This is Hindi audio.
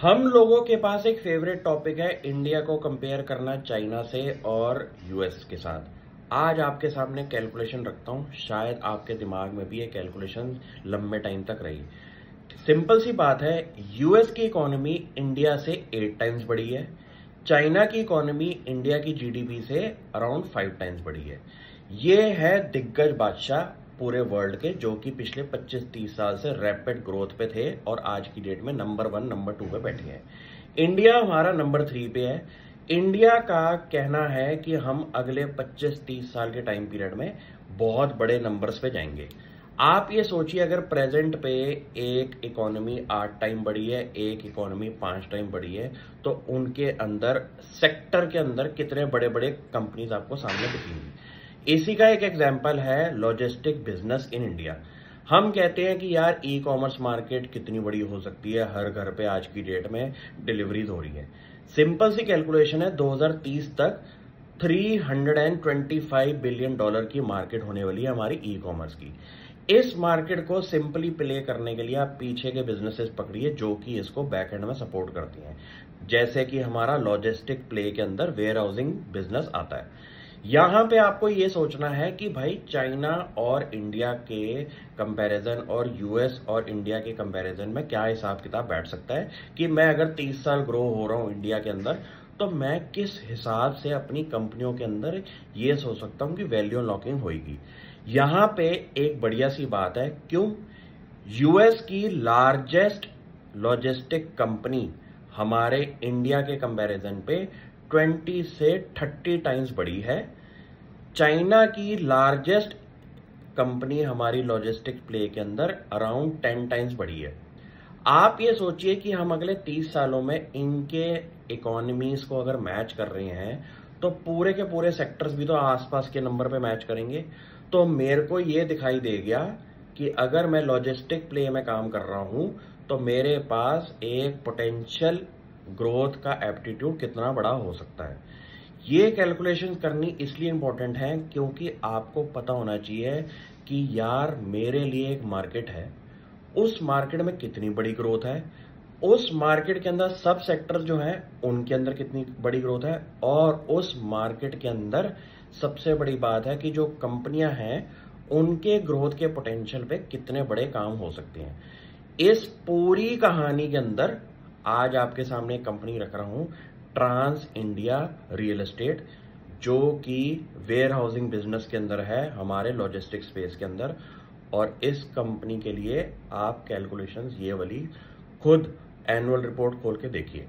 हम लोगों के पास एक फेवरेट टॉपिक है इंडिया को कंपेयर करना चाइना से और यूएस के साथ। आज आपके सामने कैलकुलेशन रखता हूं, शायद आपके दिमाग में भी ये कैलकुलेशन लंबे टाइम तक रही। सिंपल सी बात है, यूएस की इकोनॉमी इंडिया से 8 टाइम्स बड़ी है, चाइना की इकोनॉमी इंडिया की जीडीपी से अराउंड 5 टाइम्स बड़ी है। ये है दिग्गज बादशाह पूरे वर्ल्ड के, जो कि पिछले 25-30 साल से रैपिड ग्रोथ पे थे और आज की डेट में नंबर 1 नंबर 2 पे बैठे हैं। इंडिया हमारा नंबर 3 पे है। इंडिया का कहना है कि हम अगले 25-30 साल के टाइम पीरियड में बहुत बड़े नंबर्स पे जाएंगे। आप ये सोचिए, अगर प्रेजेंट पे एक इकोनॉमी 8 टाइम बढ़ी है, एक इकोनॉमी 5 टाइम बढ़ी है, तो उनके अंदर सेक्टर के अंदर कितने बड़े बड़े कंपनीज आपको सामने दिखेंगी। इसी का एक एग्जांपल है लॉजिस्टिक बिजनेस इन इंडिया। हम कहते हैं कि यार ई कॉमर्स मार्केट कितनी बड़ी हो सकती है, हर घर पे आज की डेट में डिलीवरीज हो रही है। सिंपल सी कैलकुलेशन है, 2030 तक $325 बिलियन की मार्केट होने वाली है हमारी ई कॉमर्स की। इस मार्केट को सिंपली प्ले करने के लिए आप पीछे के बिजनेसेस पकड़िए जो कि इसको बैक एंड में सपोर्ट करती हैं, जैसे कि हमारा लॉजिस्टिक प्ले के अंदर वेयर हाउसिंग बिजनेस आता है। यहां पे आपको ये सोचना है कि भाई चाइना और इंडिया के कंपैरिजन और यूएस और इंडिया के कंपैरिजन में क्या हिसाब किताब बैठ सकता है कि मैं अगर 30 साल ग्रो हो रहा हूं इंडिया के अंदर, तो मैं किस हिसाब से अपनी कंपनियों के अंदर ये सोच सकता हूं कि वैल्यू अनलॉकिंग होगी। यहां पे एक बढ़िया सी बात है, क्यों? यूएस की लार्जेस्ट लॉजिस्टिक कंपनी हमारे इंडिया के कंपैरिजन पे 20 से 30 टाइम्स बड़ी है। चाइना की लार्जेस्ट कंपनी हमारी लॉजिस्टिक प्ले के अंदर अराउंड 10 टाइम्स बड़ी है। आप ये सोचिए कि हम अगले 30 सालों में इनके इकोनॉमीज को अगर मैच कर रहे हैं, तो पूरे के पूरे सेक्टर्स भी तो आसपास के नंबर पे मैच करेंगे। तो मेरे को ये दिखाई दे गया कि अगर मैं लॉजिस्टिक प्ले में काम कर रहा हूं, तो मेरे पास एक पोटेंशियल ग्रोथ का एप्टीट्यूड कितना बड़ा हो सकता है। ये कैलकुलेशन करनी इसलिए इंपॉर्टेंट है क्योंकि आपको पता होना चाहिए कि यार मेरे लिए एक मार्केट है, उस मार्केट में कितनी बड़ी ग्रोथ है, उस मार्केट के अंदर सब सेक्टर जो है उनके अंदर कितनी बड़ी ग्रोथ है, और उस मार्केट के अंदर सबसे बड़ी बात है कि जो कंपनियां हैं उनके ग्रोथ के पोटेंशियल पे कितने बड़े काम हो सकते हैं। इस पूरी कहानी के अंदर आज आपके सामने एक कंपनी रख रहा हूं, ट्रांस इंडिया रियल एस्टेट, जो कि वेयर हाउसिंग बिजनेस के अंदर है हमारे लॉजिस्टिक स्पेस के अंदर। और इस कंपनी के लिए आप कैलकुलेशंस ये वाली खुद एनुअल रिपोर्ट खोल के देखिए।